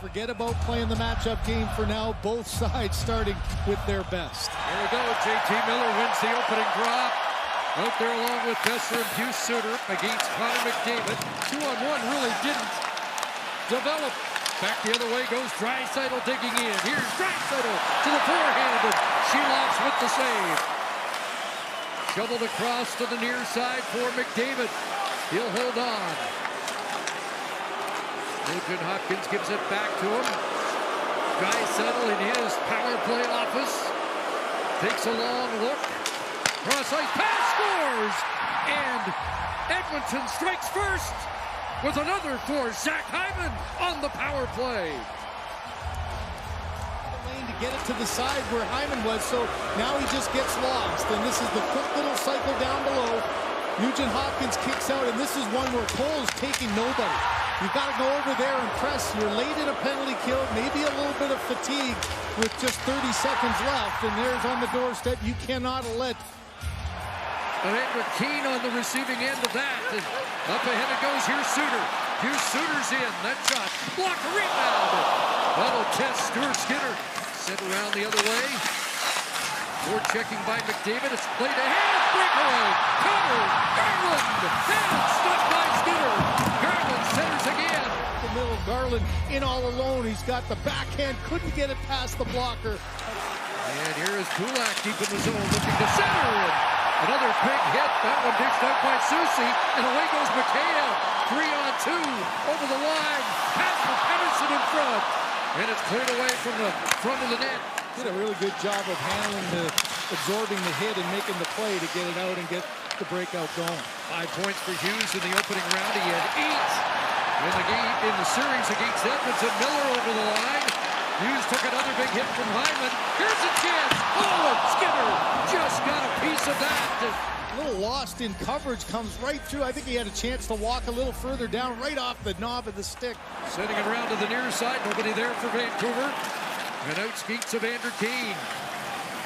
forget about playing the matchup game for now. Both sides starting with their best. Here we go. JT Miller wins the opening drop. Out there along with Besser and Pius Suter against Connor McDavid. 2-on-1 really didn't develop. Back the other way goes Draisaitl digging in. Here's Draisaitl to the forehand, and Sheloff's with the save. Shoveled across to the near side for McDavid. He'll hold on. Nugent Hopkins gives it back to him. Draisaitl in his power play office. Takes a long look. Cross ice pass, scores! And Edmonton strikes first with another for Zach Hyman on the power play. Lane to get it to the side where Hyman was, so now he just gets lost. And this is the quick little cycle down below. Nugent Hopkins kicks out, and this is one where Cole's taking nobody. You've got to go over there and press. You're late in a penalty kill, maybe a little bit of fatigue with just 30 seconds left. And there's on the doorstep. You cannot let. Edward Keane on the receiving end of that. And up ahead it goes. Here's Suter. Here's Suter's in. That shot. Block, rebound. That'll test Stuart Skinner. Sent around the other way. More checking by McDavid. It's played ahead. Breakaway. Conor Garland. And stopped by Skinner. Garland centers again. The middle, Garland in all alone. He's got the backhand. Couldn't get it past the blocker. And here is Kulak deep in the zone looking to center. Another big hit. That one dished out by Soucy. And away goes Mikheyev. 3-on-2 over the line. Pass for Pettersson in front. And it's cleared away from the front of the net. Did a really good job of handling absorbing the hit and making the play to get it out and get the breakout going. 5 points for Hughes in the opening round. He had 8 in the game in the series against Edmonton. Miller over the line. Hughes took another big hit from Hyman. Here's a chance. Oh, and Skinner just got a piece of that. A little lost in coverage, comes right through. I think he had a chance to walk a little further down, right off the knob of the stick. Sending it around to the near side. Nobody there for Vancouver. And out skates Evander Kane.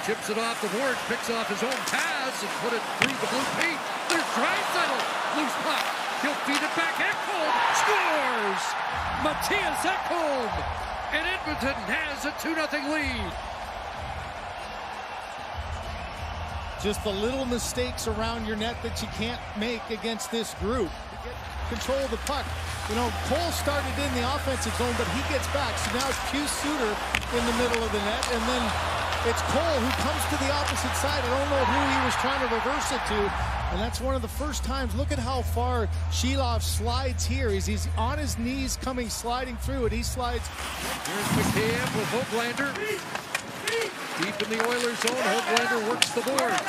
Chips it off the board, picks off his own pass and put it through the blue paint. There's Draisaitl. Loose puck. He'll feed it back. Ekholm scores! Matthias Ekholm! And Edmonton has a 2-0 lead. Just the little mistakes around your net that you can't make against this group. Control the puck. You know, Cole started in the offensive zone, but he gets back. So now it's Pius Suter in the middle of the net, and then it's Cole who comes to the opposite side. I don't know who he was trying to reverse it to, and that's one of the first times. Look at how far Sheloff slides here. He's on his knees coming, sliding through it. He slides. Here's Mikheyev with Hoglander. Deep in the Oilers zone, Hoglander works the boards.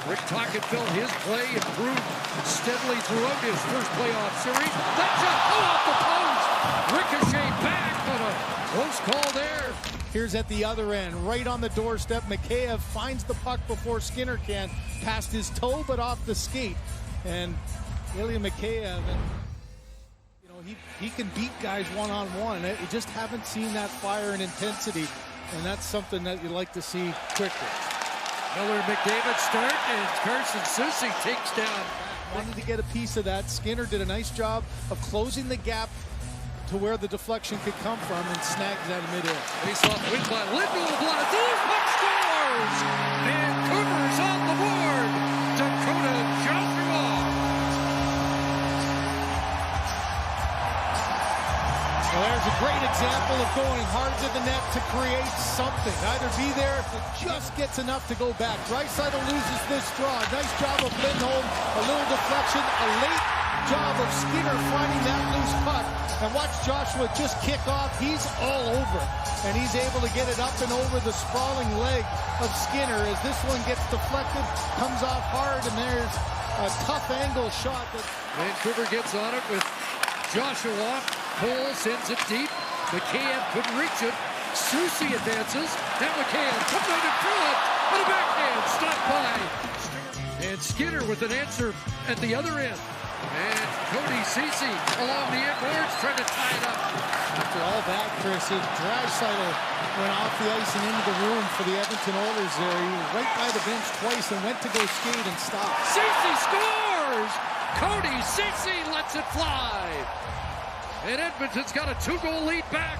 Rick Tocchet felt his play improved steadily throughout his first playoff series. That shot off the post. Ricochet back, but a close call there. Here's at the other end, right on the doorstep. Mikheyev finds the puck before Skinner can. Past his toe, but off the skate. And Ilya Mikheyev, and you know, he can beat guys one-on-one. You just haven't seen that fire and intensity, and that's something that you'd like to see quicker. Miller and McDavid start, and Carson Soucy takes down. Wanted to get a piece of that. Skinner did a nice job of closing the gap to where the deflection could come from and snags that mid-air. Face off win by Lindblad. Puck scores! Vancouver's on the board. Dakota Joshua. Well, there's a great example of going hard to the net to create something. Either be there if it just gets enough to go back. Draisaitl loses this draw. Nice job of Lindholm. A little deflection. A late job of Skinner finding that loose puck. And watch Joshua just kick off. He's all over. And he's able to get it up and over the sprawling leg of Skinner as this one gets deflected, comes off hard, and there's a tough angle shot. That Vancouver gets on it with Joshua. Cole sends it deep. Mikheyev couldn't reach it. Soucy advances. Now Mikheyev comes out in front. And a backhand stopped by. And Skinner with an answer at the other end. And Cody Ceci along the end boards trying to tie it up. After all that, Chris, Draisaitl went off the ice and into the room for the Edmonton Oilers there. He was right by the bench twice and went to go skate and stopped. Ceci scores! Cody Ceci lets it fly. And Edmonton's got a 2-goal lead back.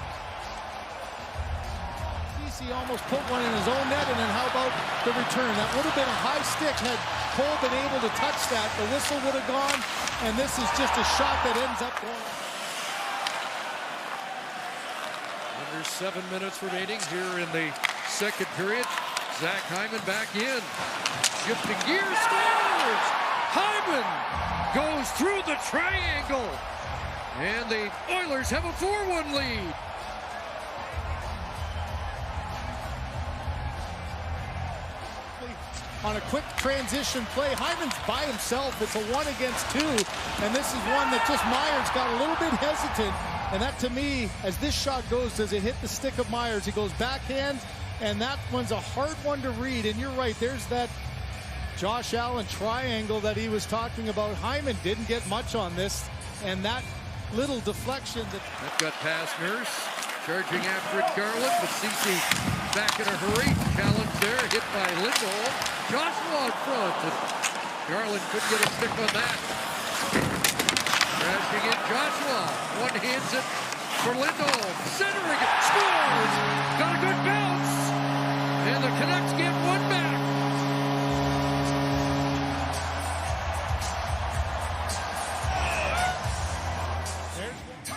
Ceci almost put one in his own net, and then how about the return? That would have been a high stick had Cole been able to touch that. The whistle would have gone, and this is just a shot that ends up going. Under 7 minutes remaining here in the second period. Zach Hyman back in. Shifting gears, scores! Hyman goes through the triangle. And the Oilers have a 4-1 lead. On a quick transition play, Hyman's by himself. It's a 1 against 2. And this is one that just Myers got a little bit hesitant. And that, to me, as this shot goes, does it hit the stick of Myers? It goes backhand, and that one's a hard one to read. And you're right, there's that Josh Allen triangle that he was talking about. Hyman didn't get much on this, and that little deflection. That got past Nurse, charging after it Garland, but Ceci back in a hurry. Challenge there, hit by Lindholm. Joshua in front, and Garland couldn't get a stick on that. Crashing in Joshua, one-hands it for Lindholm, centering it, scores! Got a good bounce, and the Canucks get one back.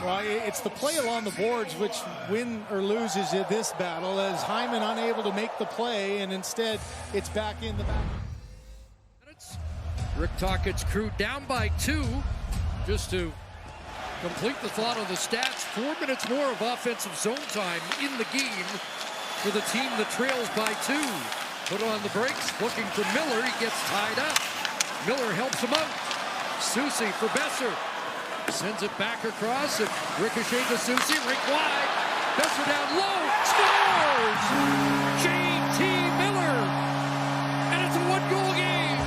Well, it's the play along the boards which win or loses you this battle, as Hyman unable to make the play, and instead it's back in the back. Rick Tocchet's crew down by 2. Just to complete the thought of the stats, 4 minutes more of offensive zone time in the game for the team that trails by 2. Put on the brakes, looking for Miller. He gets tied up. Miller helps him out. Ceci for Besser. Sends it back across. It ricochet to Ceci. Rink wide. Besser down low. Scores! J.T. Miller. And it's a 1-goal game.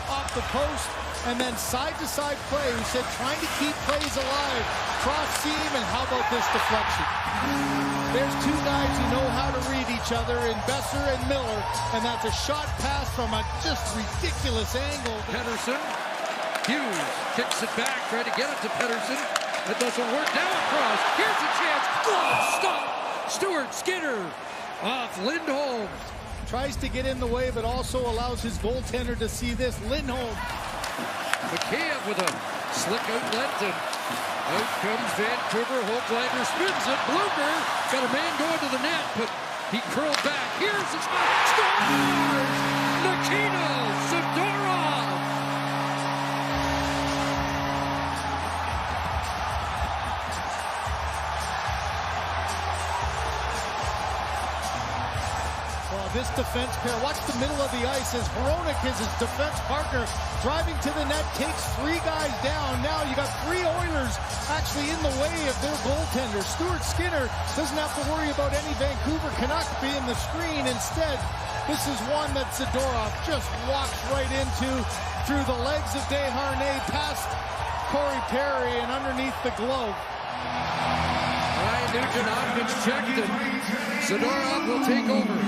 Off the post, and then side-to-side play. We said trying to keep plays alive. Cross seam, and how about this deflection? There's 2 guys who know how to read each other in Besser and Miller, and that's a shot pass from a just ridiculous angle. Pettersson, Hughes kicks it back, trying to get it to Pettersson. That doesn't work. Now across. Here's a chance. Glove stop. Stuart Skinner off Lindholm. Tries to get in the way, but also allows his goaltender to see this. Lindholm. McCabe with a slick outlet, and out comes Vancouver. Holtlander spins it. Blueger got a man going to the net, but he curled back. Here's the shot. Scores! Nikita Zadorov! Well, this defense pair, watch the middle of the ice as Hronek is his defense partner, driving to the net, takes 3 guys down. Now you got 3 Oilers actually in the way of their goaltender. Stuart Skinner doesn't have to worry about any Vancouver Canuck being the screen. Instead, this is one that Zadorov just walks right into, through the legs of Desharnais, past Corey Perry and underneath the glove. Ryan Nugent-Hopkins checked it. Zadorov will take over.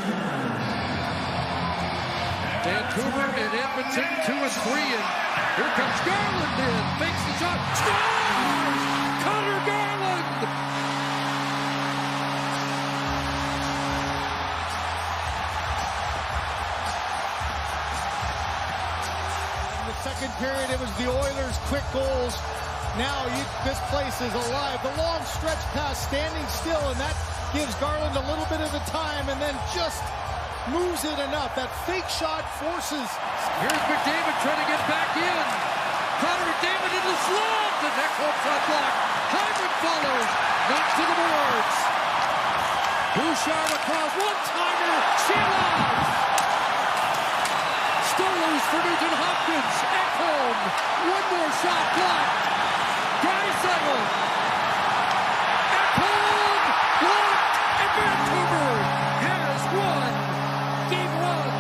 Vancouver and Edmonton 2 and 3, and here comes Garland in, makes the shot, scores! Conor Garland! In the second period, it was the Oilers' quick goals. Now this place is alive. The long stretch pass, standing still, and that gives Garland a little bit of the time, and then just moves it enough. That fake shot forces. Here's McDavid trying to get back in. Connor McDavid in the slot. The neck home shot block. Hyman follows. Not to the boards. Bouchard across. One-timer. Sheila. Still loose for Nugent-Hopkins. Ekholm. One more shot blocked. Draisaitl. Ekholm. Blocked. And Vancouver has won Game 1.